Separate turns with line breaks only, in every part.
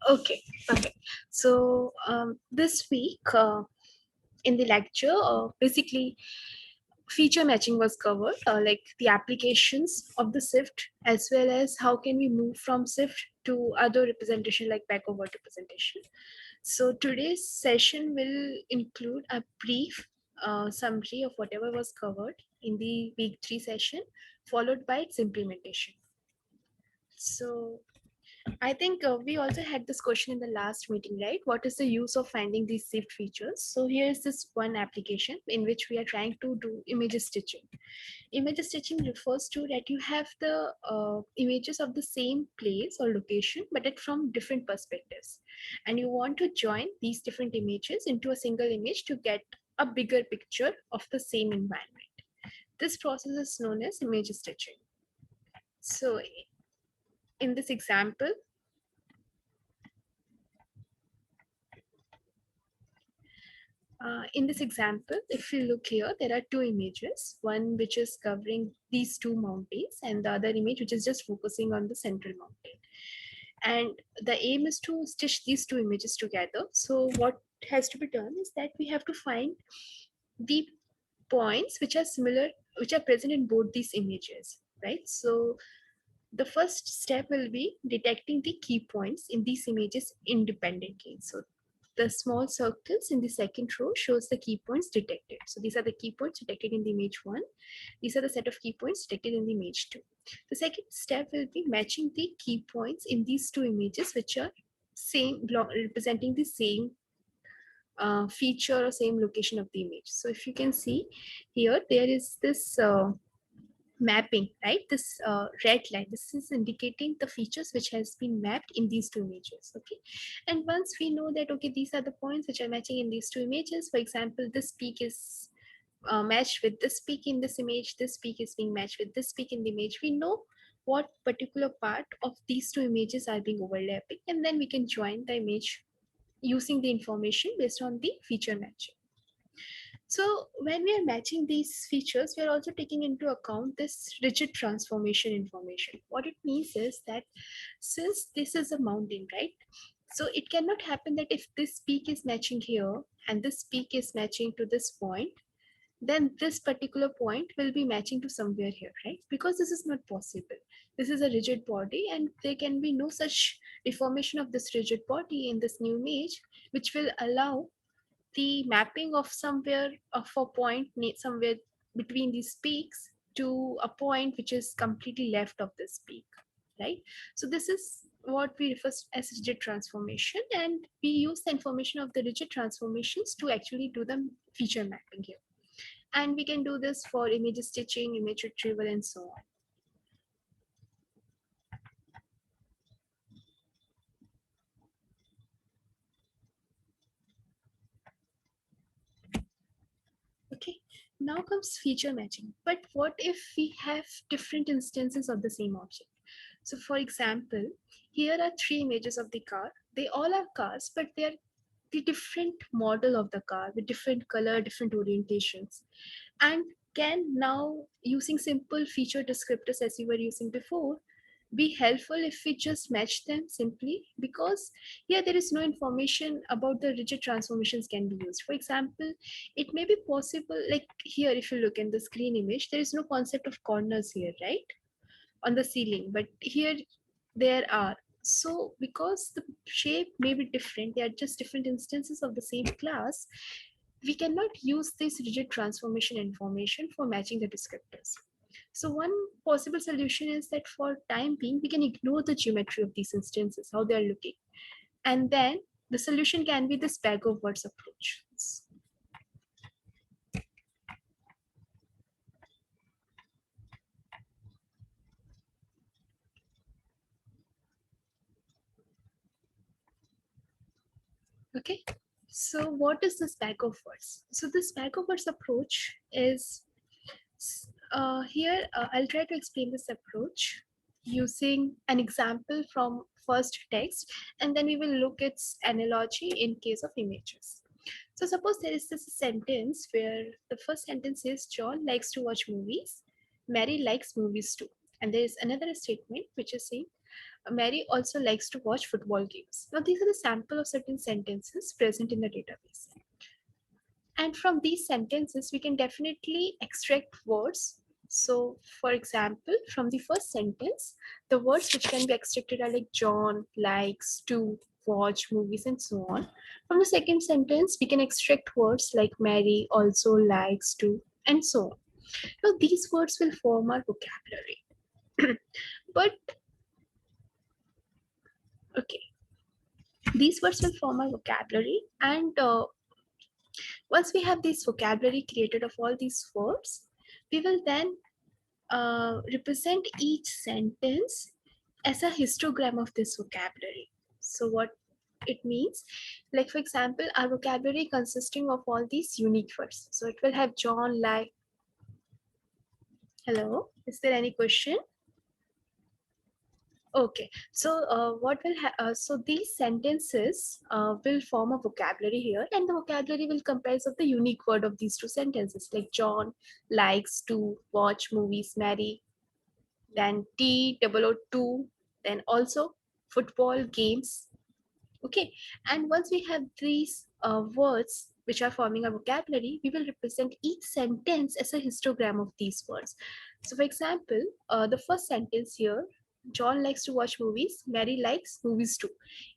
Okay, perfect. So this week in the lecture, basically feature matching was covered, like the applications of the SIFT, as well as how can we move from SIFT to other representation like backward representation. So today's session will include a brief summary of whatever was covered in the week 3 session, followed by its implementation. So I think we also had this question in the last meeting, right? What is the use of finding these SIFT features? So here is this one application in which we are trying to do image stitching. Image stitching refers to that you have the images of the same place or location, but it from different perspectives. And you want to join these different images into a single image to get a bigger picture of the same environment. This process is known as image stitching. So in this example, if you look here, there are two images, one which is covering these two mountains and the other image which is just focusing on the central mountain. And the aim is to stitch these two images together. So what has to be done is that we have to find the points which are similar, which are present in both these images, right? So the first step will be detecting the key points in these images independently. So the small circles in the second row shows the key points detected. So these are the key points detected in the image 1. These are the set of key points detected in the image 2. The second step will be matching the key points in these two images which are same, representing the same feature or same location of the image. So if you can see here, there is this mapping, right? This red line, this is indicating the features which has been mapped in these two images. Okay, and once we know that, okay, these are the points which are matching in these two images. For example, this peak is matched with this peak in this image, this peak is being matched with this peak in the image. We know what particular part of these two images are being overlapping, and then we can join the image using the information based on the feature matching. So when we are matching these features, we are also taking into account this rigid transformation information. What it means is that since this is a mountain, right? So it cannot happen that if this peak is matching here and this peak is matching to this point, then this particular point will be matching to somewhere here, right? Because this is not possible. This is a rigid body and there can be no such deformation of this rigid body in this new image, which will allow the mapping of somewhere of a point somewhere between these peaks to a point which is completely left of this peak, right? So this is what we refer as rigid transformation, and we use the information of the rigid transformations to actually do the feature mapping here. And we can do this for image stitching, image retrieval, and so on. Okay, now comes feature matching. But what if we have different instances of the same object? So for example, here are three images of the car. They all are cars, but they are the different model of the car with different color, different orientations. And can now, using simple feature descriptors as you were using before, be helpful if we just match them simply, because here there is no information about the rigid transformations can be used. For example, it may be possible, like here if you look in the screen image, there is no concept of corners here, right, on the ceiling, but here there are. So because the shape may be different, they are just different instances of the same class, we cannot use this rigid transformation information for matching the descriptors. So one possible solution is that for time being, we can ignore the geometry of these instances, how they are looking. And then the solution can be this bag of words approach. Okay, so what is this bag of words? So this bag of words approach is I'll try to explain this approach using an example from first text, and then we will look its analogy in case of images. So suppose there is this sentence where the first sentence is John likes to watch movies, Mary likes movies too. And there is another statement which is saying Mary also likes to watch football games. Now, these are the sample of certain sentences present in the database. And from these sentences, we can definitely extract words. So, for example, from the first sentence, the words which can be extracted are like John likes to watch movies and so on. From the second sentence, we can extract words like Mary also likes to, and so on. Now, these words will form our vocabulary. But, okay, these words will form our vocabulary, and once we have this vocabulary created of all these words, we will then represent each sentence as a histogram of this vocabulary. So what it means, like for example, our vocabulary consisting of all these unique words. So it will have John like. Hello, is there any question? Okay, so so these sentences will form a vocabulary here, and the vocabulary will comprise of the unique word of these two sentences, like John likes to watch movies, Mary, then T002, then also football games. Okay, and once we have these words which are forming a vocabulary, we will represent each sentence as a histogram of these words. So, for example, the first sentence here, John likes to watch movies, Mary likes movies too.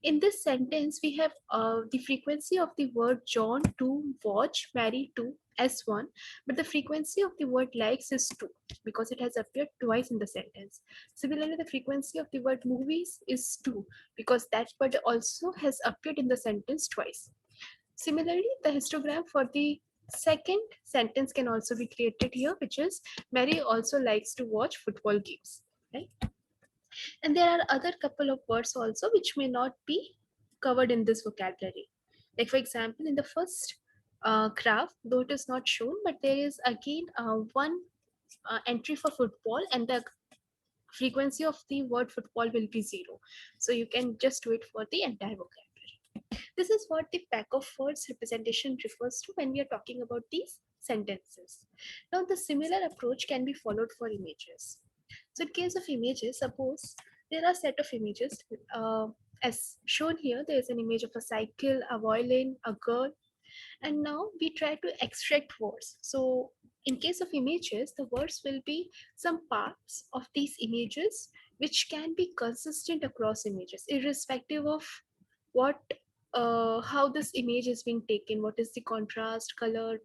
In this sentence, we have the frequency of the word John to watch, Mary to as one, but the frequency of the word likes is 2 because it has appeared twice in the sentence. Similarly, the frequency of the word movies is 2 because that word also has appeared in the sentence twice. Similarly, the histogram for the second sentence can also be created here, which is Mary also likes to watch football games, right? And there are other couple of words also which may not be covered in this vocabulary. Like for example, in the first graph, though it is not shown, but there is again one entry for football, and the frequency of the word football will be 0. So you can just do it for the entire vocabulary. This is what the pack of words representation refers to when we are talking about these sentences. Now, the similar approach can be followed for images. So, in case of images, suppose there are a set of images. As shown here, there is an image of a cycle, a violin, a girl, and now we try to extract words. So in case of images, the words will be some parts of these images which can be consistent across images, irrespective of what how this image is being taken, what is the contrast, color,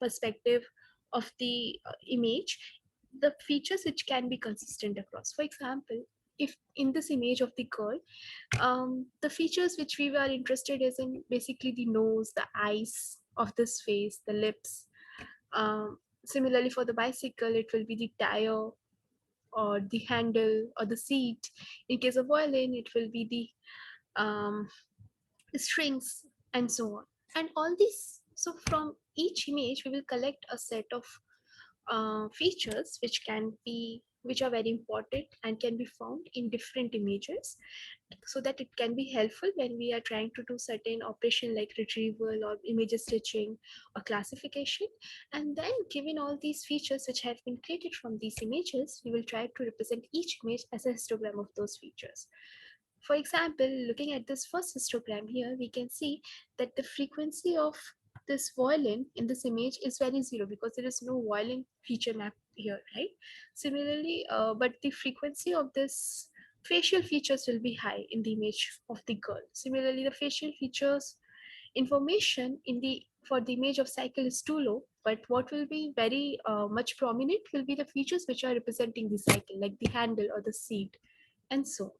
perspective of the image, the features which can be consistent across. For example, if in this image of the girl, the features which we were interested is in basically the nose, the eyes of this face, the lips. Similarly, for the bicycle, it will be the tire or the handle or the seat. In case of violin, it will be the strings and so on. And all these, so from each image, we will collect a set of features which are very important and can be found in different images, so that it can be helpful when we are trying to do certain operation like retrieval or image stitching or classification. And then given all these features which have been created from these images, we will try to represent each image as a histogram of those features. For example, looking at this first histogram here, we can see that the frequency of this violin in this image is very 0 because there is no violin feature map here, right? Similarly, but the frequency of this facial features will be high in the image of the girl. Similarly, the facial features information in the for the image of cycle is too low, but what will be very much prominent will be the features which are representing the cycle, like the handle or the seat, and so on.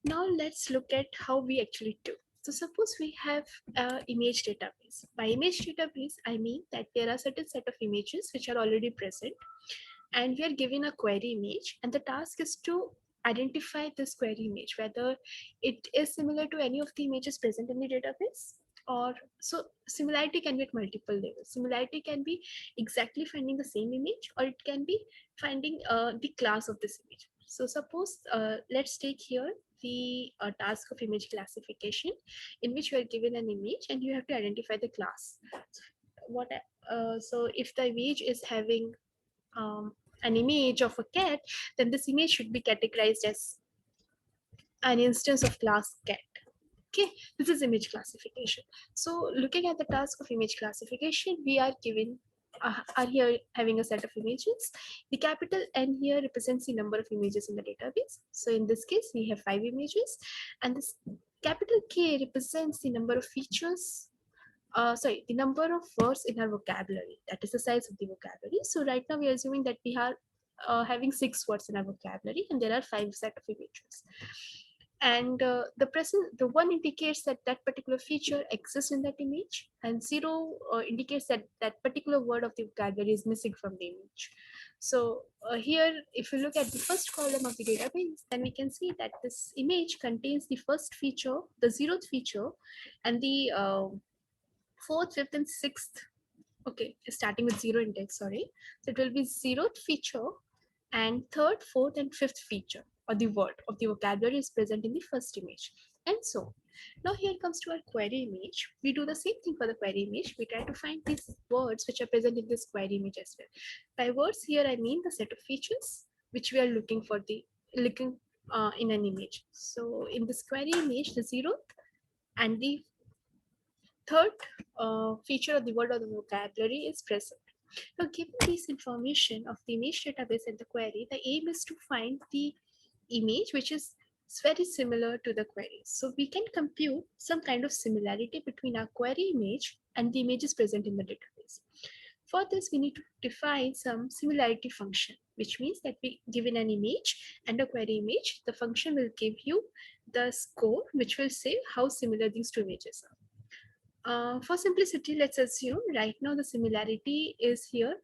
Now let's look at how we actually do. So suppose we have an image database. By image database, I mean that there are certain set of images which are already present, and we are given a query image, and the task is to identify this query image, whether it is similar to any of the images present in the database, or so similarity can be at multiple levels. Similarity can be exactly finding the same image, or it can be finding the class of this image. So suppose let's take here the task of image classification, in which you are given an image and you have to identify the class. What so if the image is having an image of a cat, then this image should be categorized as an instance of class cat. Okay, this is image classification. So looking at the task of image classification, we are given are here having a set of images. The capital N here represents the number of images in the database. So in this case, we have 5 images, and this capital K represents the number of features. The number of words in our vocabulary. That is the size of the vocabulary. So right now we are assuming that we are having 6 words in our vocabulary, and there are 5 set of images. And the one indicates that that particular feature exists in that image, and 0 indicates that that particular word of the vocabulary is missing from the image. So here, if we look at the first column of the database, then we can see that this image contains the first feature, the 0th feature, and the 4th, 5th, and 6th. Okay, starting with 0 index, sorry. So it will be 0th feature, and 3rd, 4th, and 5th feature, or the word of the vocabulary is present in the first image. And so now here comes to our query image. We do the same thing for the query image. We try to find these words which are present in this query image as well. By words here, I mean the set of features which we are looking in an image. So in this query image, the 0th and the 3rd feature of the word or the vocabulary is present. Now, given this information of the image database and the query, the aim is to find the image which is very similar to the query. So we can compute some kind of similarity between our query image and the images present in the database. For this, we need to define some similarity function, which means that we given an image and a query image, the function will give you the score, which will say how similar these two images are. For simplicity, let's assume right now the similarity is here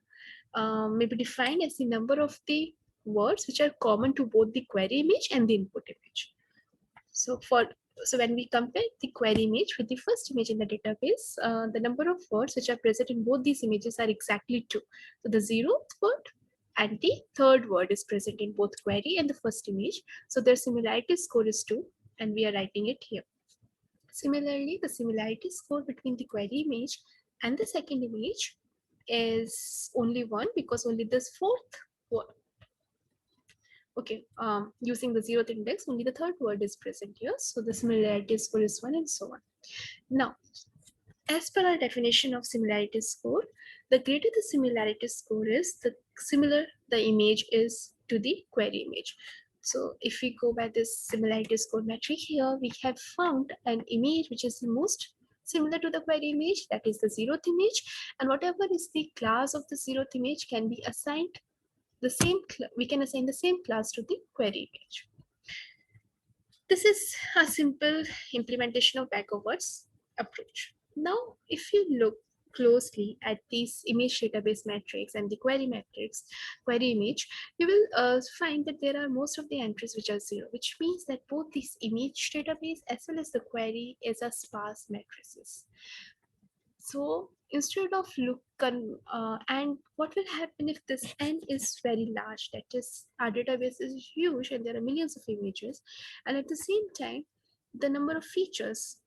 maybe defined as the number of the words which are common to both the query image and the input image. So when we compare the query image with the first image in the database, the number of words which are present in both these images are exactly 2. So the 0th word and the 3rd word is present in both query and the first image. So their similarity score is 2, and we are writing it here. Similarly, the similarity score between the query image and the second image is only 1, because only this 4th word, okay, using the 0th index, only the 3rd word is present here. So the similarity score is 1, and so on. Now, as per our definition of similarity score, the greater the similarity score is, the similar the image is to the query image. So if we go by this similarity score metric here, we have found an image which is the most similar to the query image, that is the 0th image, and whatever is the class of the 0th image can be assigned the same, we can assign the same class to the query image. This is a simple implementation of backwards approach. Now, if you look closely at these image database metrics and the query metrics, query image, you will find that there are most of the entries which are 0, which means that both this image database as well as the query is a sparse matrices. So instead of and what will happen if this n is very large, that is our database is huge and there are millions of images, and at the same time the number of features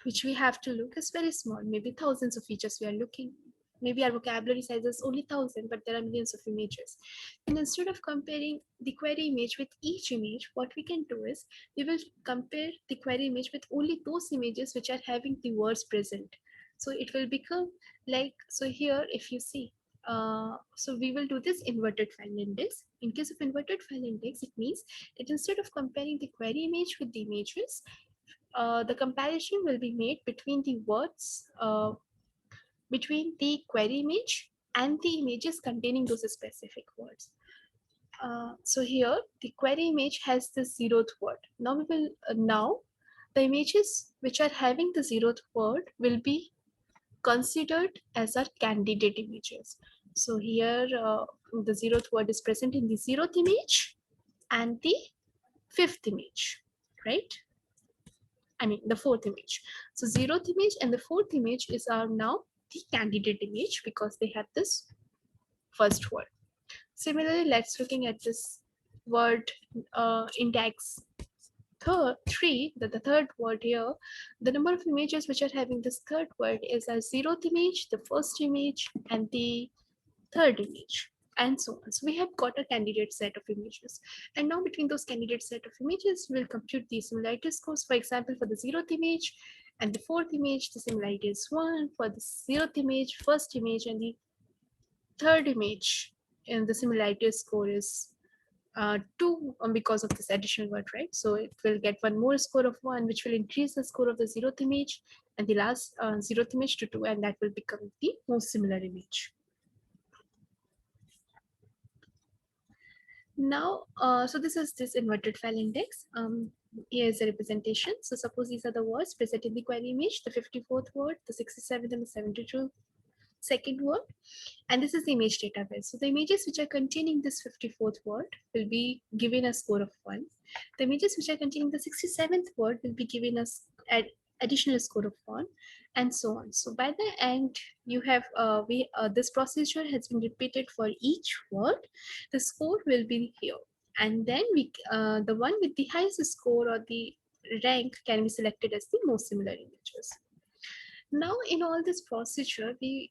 which we have to look is very small, maybe thousands of features we are looking, maybe our vocabulary size is only 1000, but there are millions of images. And instead of comparing the query image with each image, what we can do is we will compare the query image with only those images which are having the words present. So it will become like, so here if you see, so we will do this inverted file index. In case of inverted file index, it means that instead of comparing the query image with the images, the comparison will be made between the words, between the query image and the images containing those specific words. So here the query image has the 0th word. Now we will now the images which are having the 0th word will be considered as our candidate images. So here the 0th word is present in the 0th image and the 5th image, right? I mean the 4th image. So 0th image and the 4th image is our now the candidate image because they have this first word. Similarly, let's looking at this word index 3, the 3rd word here. The number of images which are having this 3rd word is our 0th image, the 1st image, and the 3rd image. and so on. So we have got a candidate set of images. And now between those candidate set of images, we'll compute the similarity scores. For example, for the 0th image and the 4th image, the similarity is 1. For the 0th image, first image, and the 3rd image, and the similarity score is 2 because of this additional word, right? So it will get one more score of 1, which will increase the score of the 0th image and the last 0th image to 2, and that will become the most similar image. Now, so this is this inverted file index. Here's a representation. So suppose these are the words present in the query image, the 54th word, the 67th and the 72nd word. And this is the image database. So the images which are containing this 54th word will be given a score of 1. The images which are containing the 67th word will be given us an additional score of 1, and so on. So by the end, you have this procedure has been repeated for each word. The score will be here, and then the one with the highest score or the rank can be selected as the most similar images. Now, in all this procedure, in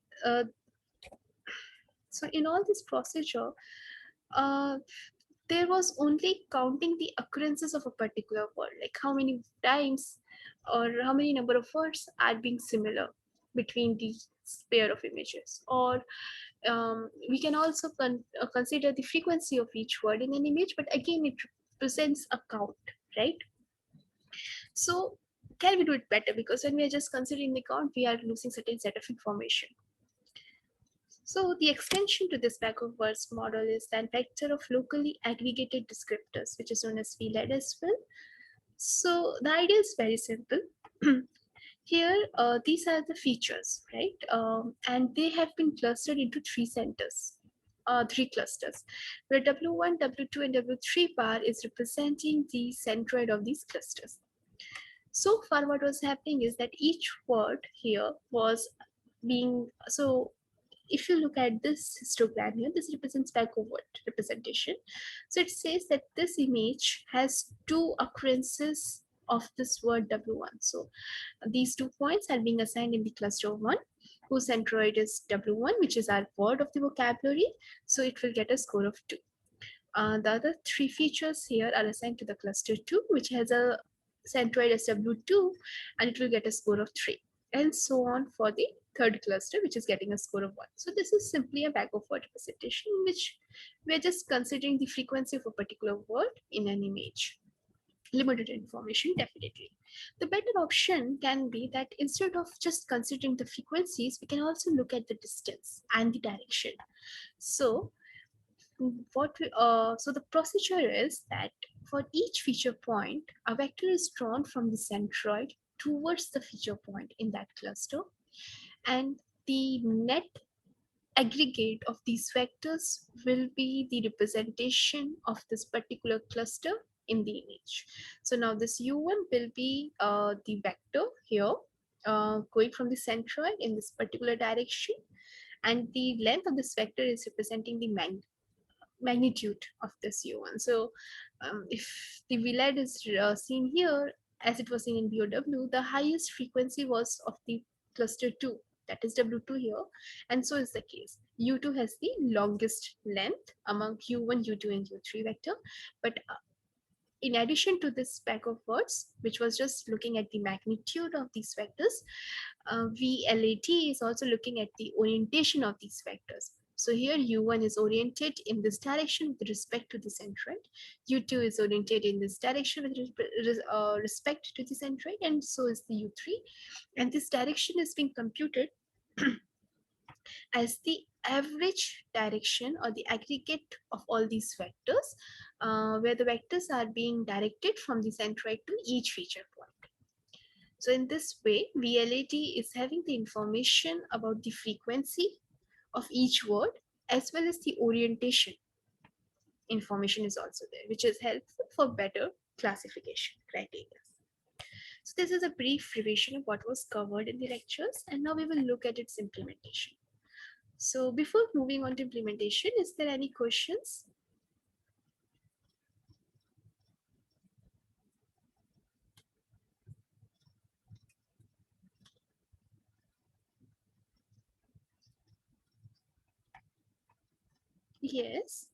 all this procedure, there was only counting the occurrences of a particular word, like how many times or how many number of words are being similar between these pair of images. Or we can also consider the frequency of each word in an image, but again, it represents a count, right? So can we do it better? Because when we are just considering the count, we are losing certain set of information. So the extension to this bag of words model is that vector of locally aggregated descriptors, which is known as VLAD as well. So the idea is very simple. Here, these are the features, right? And they have been clustered into three clusters, where W1, W2, and W3 bar is representing the centroid of these clusters. So far, what was happening is that each word here was being, so if you look at this histogram here, this represents backward representation. So it says that this image has 2 occurrences of this word W1. So these 2 points are being assigned in the cluster 1, whose centroid is W1, which is our word of the vocabulary. So it will get a score of 2. The other 3 features here are assigned to the cluster 2, which has a centroid as W2, and it will get a score of 3. And so on for the third cluster, which is getting a score of 1. So this is simply a bag of word representation, in which we're just considering the frequency of a particular word in an image. Limited information, definitely. The better option can be that instead of just considering the frequencies, we can also look at the distance and the direction. So so the procedure is that for each feature point, a vector is drawn from the centroid towards the feature point in that cluster, and the net aggregate of these vectors will be the representation of this particular cluster in the image. So now this U1 will be the vector here going from the centroid in this particular direction, and the length of this vector is representing the magnitude of this U1. So if the VLAD is seen here, as it was seen in BOW, the highest frequency was of the cluster 2, that is W2 here, and so is the case. U2 has the longest length among U1, U2, and U3 vector, but in addition to this pack of words, which was just looking at the magnitude of these vectors, VLAT is also looking at the orientation of these vectors. So here U1 is oriented in this direction with respect to the centroid. U2 is oriented in this direction with respect to the centroid, and so is the U3. And this direction is being computed as the average direction or the aggregate of all these vectors, where the vectors are being directed from the centroid to each feature point. So in this way, VLAT is having the information about the frequency of each word as well as the orientation information is also there, which is helpful for better classification criteria. So this is a brief revision of what was covered in the lectures, and now we will look at its implementation. So before moving on to implementation, is there any questions? Yes.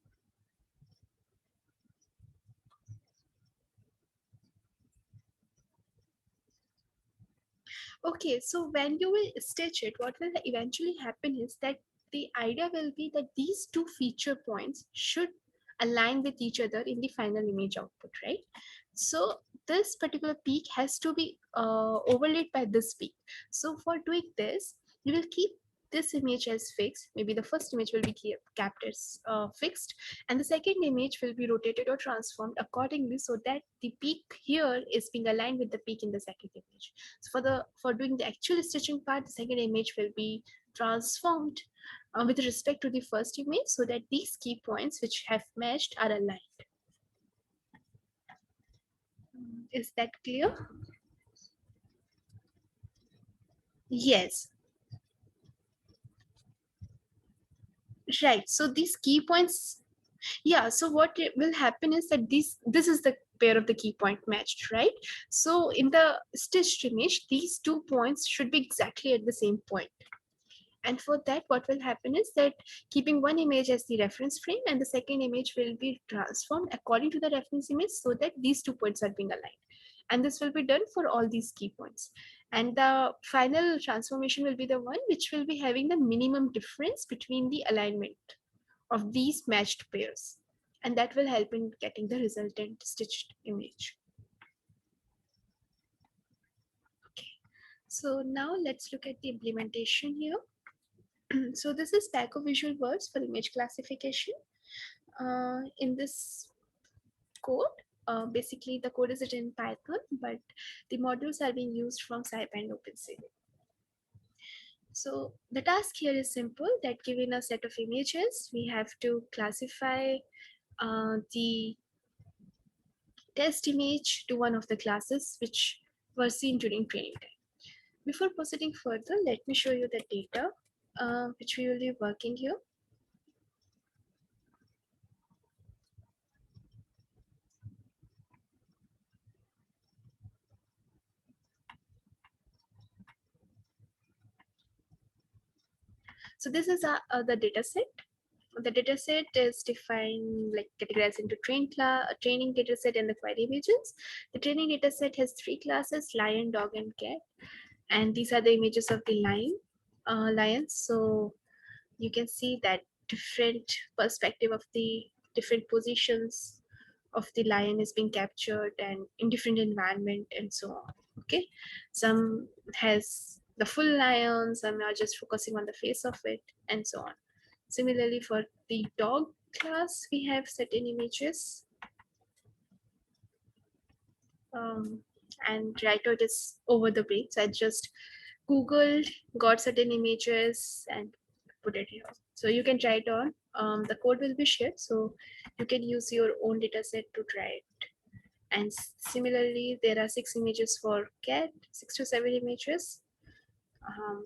Okay, so when you will stitch it, what will eventually happen is that the idea will be that these two feature points should align with each other in the final image output, right? So this particular peak has to be overlaid by this peak. So for doing this, you will keep this image as fixed. Maybe the first image will be kept as fixed, and the second image will be rotated or transformed accordingly so that the peak here is being aligned with the peak in the second image. So for doing the actual stitching part, the second image will be transformed with respect to the first image so that these key points which have matched are aligned. Is that clear? Yes, right. So these key points, yeah. So what will happen is that this is the pair of the key point matched, right? So in the stitched image, these 2 points should be exactly at the same point. And for that, what will happen is that keeping one image as the reference frame and the second image will be transformed according to the reference image so that these 2 points are being aligned. And this will be done for all these key points. And the final transformation will be the one which will be having the minimum difference between the alignment of these matched pairs. And that will help in getting the resultant stitched image. Okay. So now let's look at the implementation here. So this is Pack of Visual Words for image classification. In this code, basically the code is written in Python, but the modules are being used from SciPy and OpenCV. So the task here is simple, that given a set of images, we have to classify the test image to one of the classes which were seen during training time. Before proceeding further, let me show you the data which we will be working here. So this is the data set. The data set is defined, like categorized into training data set and the query images. The training data set has 3 classes: lion, dog, and cat. And these are the images of the lions. So you can see that different perspective of the different positions of the lion is being captured and in different environment and so on. Okay, some has the full lion, some are just focusing on the face of it and so on. Similarly, for the dog class, we have certain images. Um, and right now it is over the break. So I just Googled, got certain images and put it here. So you can try it on. The code will be shared. So you can use your own data set to try it. And similarly, there are 6 images for cat, 6 to 7 images.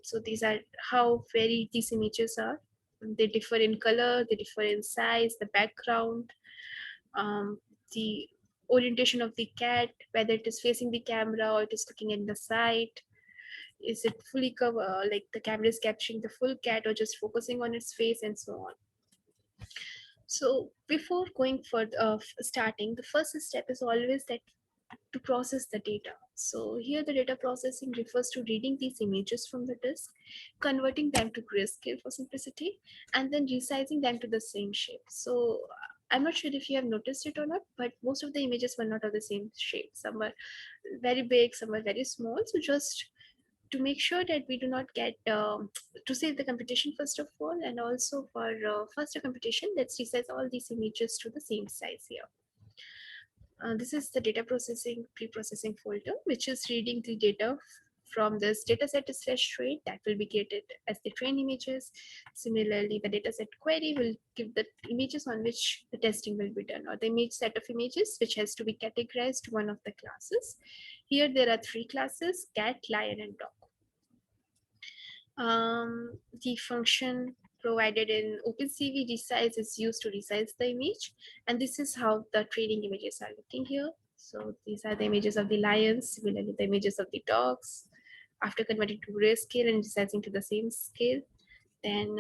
So these are how varied these images are. They differ in color, they differ in size, the background, um, the orientation of the cat, whether it is facing the camera or it is looking at the side. Is it fully cover, like the camera is capturing the full cat or just focusing on its face and so on. So before going for starting, the first step is always that to process the data. So here the data processing refers to reading these images from the disk, converting them to grayscale for simplicity, and then resizing them to the same shape. So I'm not sure if you have noticed it or not, but most of the images were not of the same shape. Some were very big, some were very small. So just to make sure that we do not get to save the computation first of all, and also for faster computation, let's resize all these images to the same size here. This is the data processing pre-processing folder, which is reading the data from this dataset /train that will be created as the train images. Similarly, the dataset query will give the images on which the testing will be done, or the image set of images which has to be categorized to one of the classes. Here there are 3 classes: cat, lion, and dog. The function provided in OpenCV resize is used to resize the image, and this is how the training images are looking here. So these are the images of the lions, similarly the images of the dogs. After converting to grayscale and resizing to the same scale, then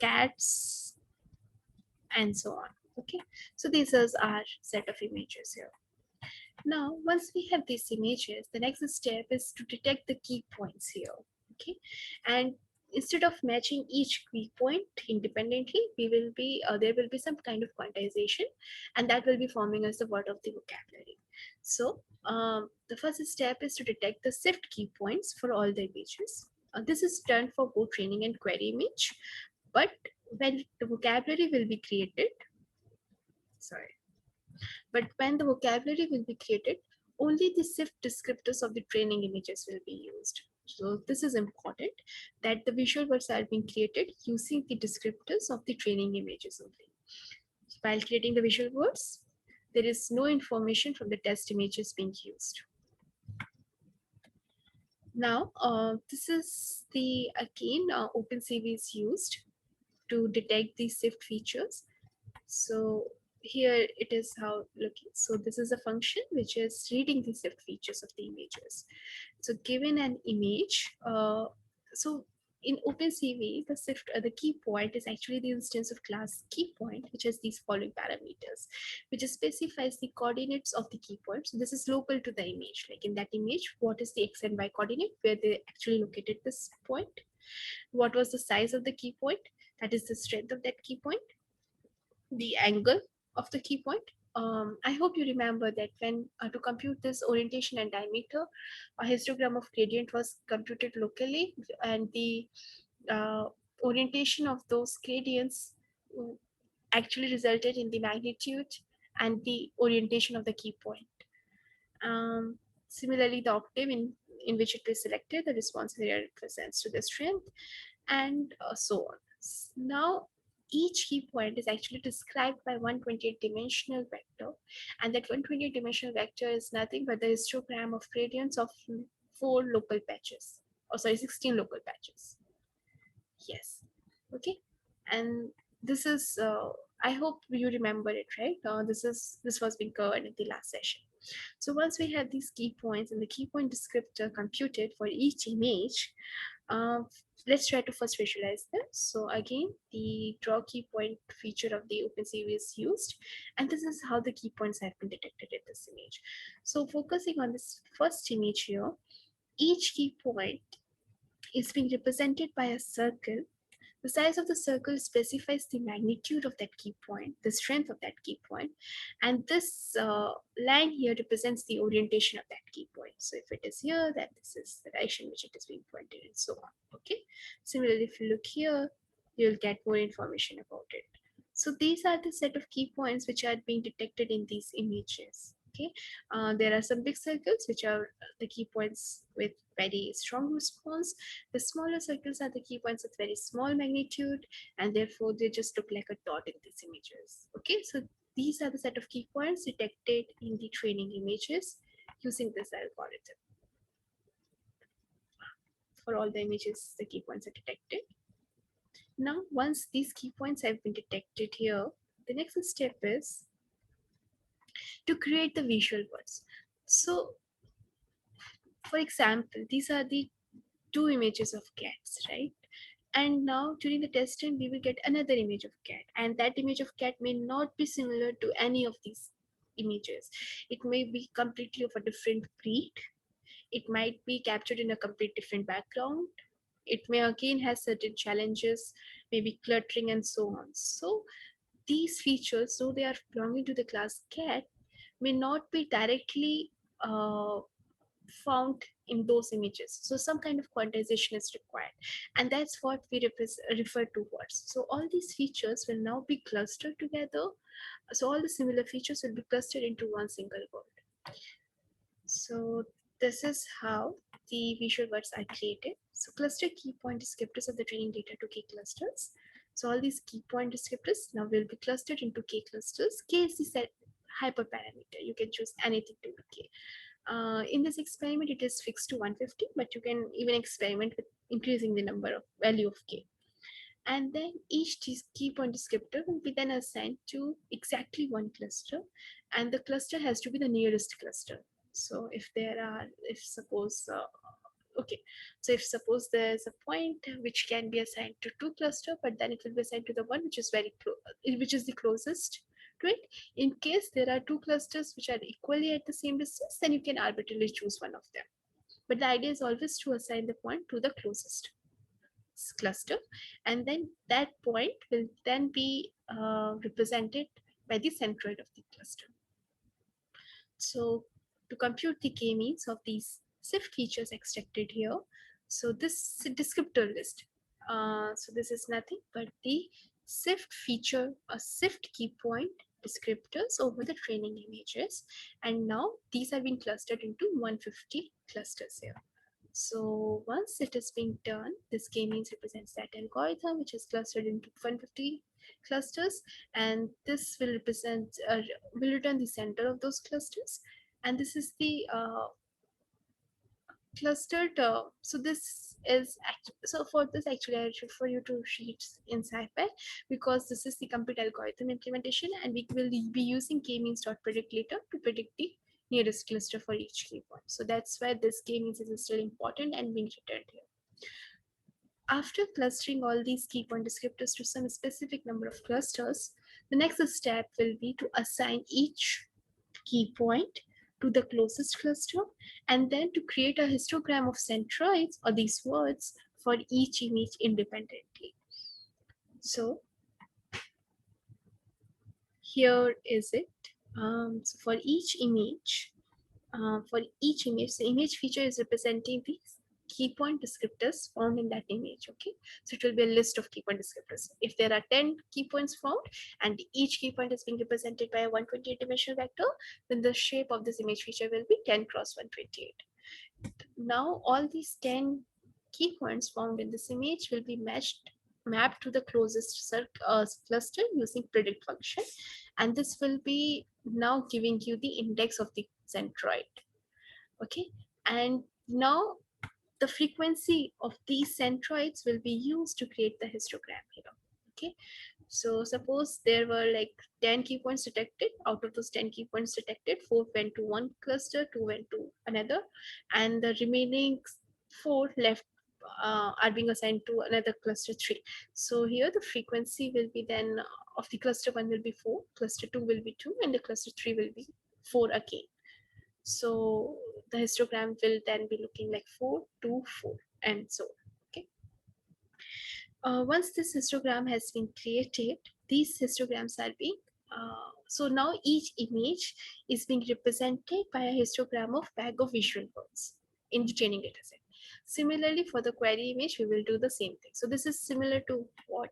cats, and so on. Okay, so these are our set of images here. Now, once we have these images, the next step is to detect the key points here. Okay, and instead of matching each key point independently, we will be there will be some kind of quantization, and that will be forming as the word of the vocabulary. So the first step is to detect the SIFT key points for all the images. This is done for both training and query image, but when the vocabulary will be created, sorry, but when the vocabulary will be created, only the SIFT descriptors of the training images will be used. So this is important that the visual words are being created using the descriptors of the training images only. While creating the visual words, there is no information from the test images being used. Now, this is the again OpenCV is used to detect the SIFT features. So here it is how looking. So this is a function which is reading the SIFT features of the images. So given an image, so in OpenCV, the SIFT, the key point is actually the instance of class key point, which has these following parameters, which specifies the coordinates of the key point. So this is local to the image. Like in that image, what is the x and y coordinate, where they actually located this point? What was the size of the key point? That is the strength of that key point. The angle of the key point. I hope you remember that when to compute this orientation and diameter, a histogram of gradient was computed locally, and the uh, orientation of those gradients actually resulted in the magnitude and the orientation of the key point. Similarly, the octave in which it was selected, the response area represents to the strength, and so on. Now, each key point is actually described by 128 dimensional vector, and that 128 dimensional vector is nothing but the histogram of gradients of 4 local patches, or sorry, 16 local patches. Yes, okay, and this is I hope you remember it, right? This was being covered in the last session. So once we have these key points and the key point descriptor computed for each image, uh, let's try to first visualize them. So again, the draw key point feature of the OpenCV is used, and this is how the key points have been detected in this image. So focusing on this first image here, each key point is being represented by a circle. The size of the circle specifies the magnitude of that key point, the strength of that key point, and this line here represents the orientation of that key point. So if it is here, then this is the direction which it is being pointed and so on. Okay. Similarly, if you look here, you'll get more information about it. So these are the set of key points which are being detected in these images. Okay, there are some big circles which are the key points with very strong response. The smaller circles are the key points with very small magnitude, and therefore they just look like a dot in these images. Okay, so these are the set of key points detected in the training images using this algorithm. For all the images, the key points are detected. Now, once these key points have been detected here, the next step is to create the visual words. So, for example, these are the two images of cats, right? And now during the testing, we will get another image of cat, and that image of cat may not be similar to any of these images. It may be completely of a different breed. It might be captured in a complete different background. It may again have certain challenges, maybe cluttering and so on. So these features, though they are belonging to the class cat, may not be directly found in those images. So some kind of quantization is required, and that's what we refer to words. So all these features will now be clustered together. So all the similar features will be clustered into one single word. So this is how the visual words are created. So cluster key point descriptors of the training data to K clusters. So all these key point descriptors now will be clustered into K clusters. K is the set hyperparameter. You can choose anything to be K. In this experiment, it is fixed to 150, but you can even experiment with increasing the number of value of K. And then each key point descriptor will be then assigned to exactly one cluster, and the cluster has to be the nearest cluster. So if there are, if suppose Okay, so if suppose there's a point which can be assigned to two cluster, but then it will be assigned to the one which is very close, which is the closest to it. In case there are two clusters which are equally at the same distance, then you can arbitrarily choose one of them. But the idea is always to assign the point to the closest cluster, and then that point will then be represented by the centroid of the cluster. So to compute the k-means of these SIFT features extracted here, so this descriptor list, so this is nothing but the SIFT feature, a SIFT key point descriptors over the training images, and now these are being clustered into 150 clusters here. So once it is being done, this k-means represents that algorithm which is clustered into 150 clusters, and this will represent will return the center of those clusters, and this is the clustered. So this is so for this actually I refer you to sheets in SciPy, because this is the complete algorithm implementation, and we will be using k-means.predict later to predict the nearest cluster for each key point. So that's why this k-means is still important and being returned here. After clustering all these key point descriptors to some specific number of clusters, the next step will be to assign each key point to the closest cluster, and then to create a histogram of centroids or these words for each image independently. So here is it. So for each image, the image feature is representing these key point descriptors found in that image. Okay, so it will be a list of key point descriptors. If there are 10 key points found and each key point is being represented by a 128 dimensional vector, then the shape of this image feature will be 10 cross 128. Now all these 10 key points found in this image will be mapped to the closest cluster using predict function, and this will be now giving you the index of the centroid. Okay, and now the frequency of these centroids will be used to create the histogram here. Okay, so suppose there were like 10 key points detected. Out of those 10 key points detected, 4 went to one cluster, 2 went to another, and the remaining 4 left are being assigned to another cluster 3. So here the frequency will be then of the cluster 1 will be 4, cluster 2 will be 2, and the cluster 3 will be 4 again. So the histogram will then be looking like 4, 2, 4, and so on. Okay. Once this histogram has been created, these histograms are being so now each image is being represented by a histogram of bag of visual words in the training dataset. Similarly, for the query image, we will do the same thing. So this is similar to what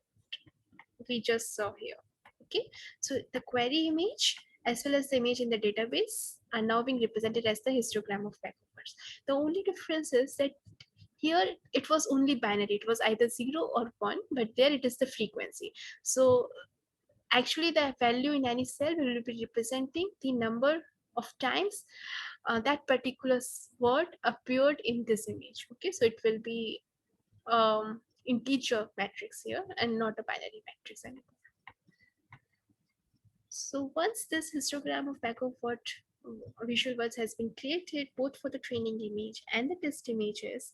we just saw here. Okay, so the query image as well as the image in the database are now being represented as the histogram of bag of words. The only difference is that here it was only binary, it was either 0 or 1, but there it is the frequency. So actually the value in any cell will be representing the number of times that particular word appeared in this image. Okay, so it will be integer matrix here and not a binary matrix anymore. So once this histogram of backward visual words has been created both for the training image and the test images,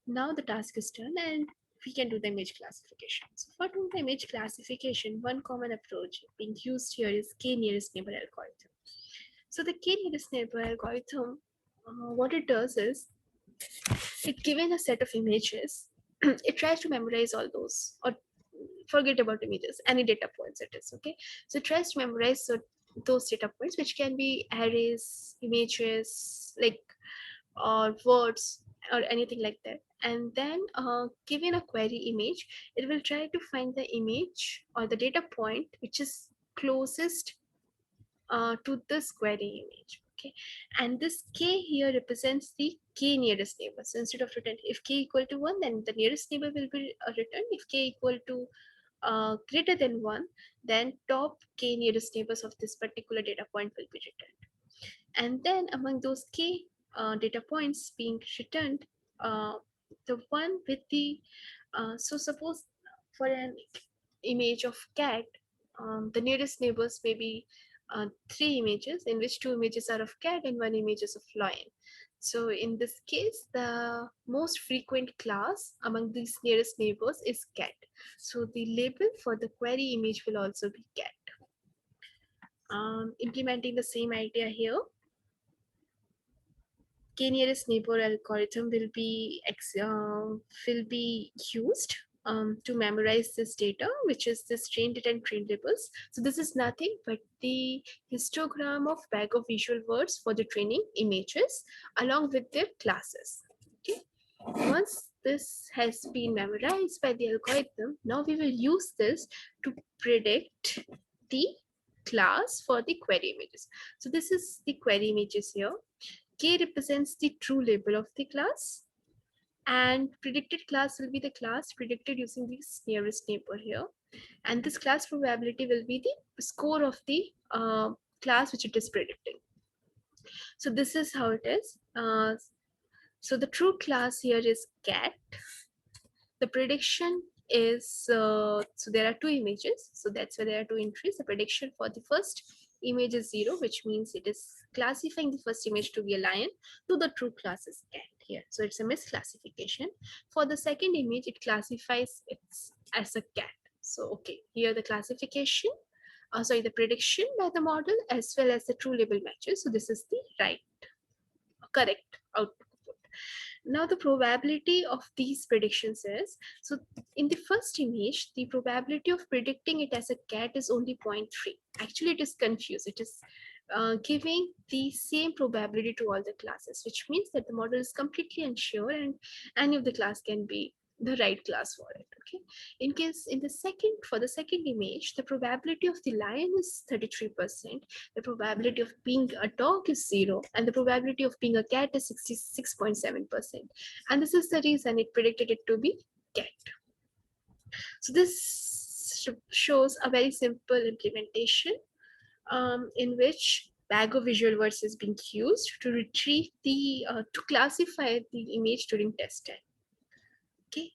now the task is done and we can do the image classification. So for doing the image classification, one common approach being used here is k-nearest neighbor algorithm. So the k-nearest neighbor algorithm, what it does is, it given a set of images, it tries to memorize all those, or forget about images, any data points it is. Okay, so it tries to memorize those data points, which can be arrays, images, like or words or anything like that, and then given a query image, it will try to find the image or the data point which is closest to this query image. Okay, and this k here represents the k nearest neighbor. So instead of return if k equal to 1, then the nearest neighbor will be returned. If k equal to greater than 1, then top k nearest neighbors of this particular data point will be returned. And then among those k data points being returned, the one with the so suppose for an image of cat, the nearest neighbors may be three images, in which two images are of cat and one image is of lion. So in this case, the most frequent class among these nearest neighbors is cat. So the label for the query image will also be cat. Implementing the same idea here, k-nearest neighbor algorithm will be used to memorize this data, which is this trained data and trained labels. So this is nothing but the histogram of bag of visual words for the training images along with their classes. Okay. Once this has been memorized by the algorithm, now we will use this to predict the class for the query images. So this is the query images here. K represents the true label of the class, and predicted class will be the class predicted using this nearest neighbor here. And this class probability will be the score of the class which it is predicting. So this is how it is. So the true class here is cat. The prediction is, so there are two images, so that's why there are two entries. The prediction for the first image is 0, which means it is classifying the first image to be a lion, to the true class is cat here, so it's a misclassification. For the second image, it classifies it as a cat. So okay, here the classification, sorry, the prediction by the model as well as the true label matches, so this is the correct output. Now the probability of these predictions is, so in the first image, the probability of predicting it as a cat is only 0.3. Actually, it is confused. It is giving the same probability to all the classes, which means that the model is completely unsure and any of the class can be the right class for it. Okay. In case for the second image, the probability of the lion is 33%, the probability of being a dog is 0, and the probability of being a cat is 66.7%. And this is the reason it predicted it to be cat. So this shows a very simple implementation in which bag of visual words is being used to retrieve to classify the image during test time. Okay,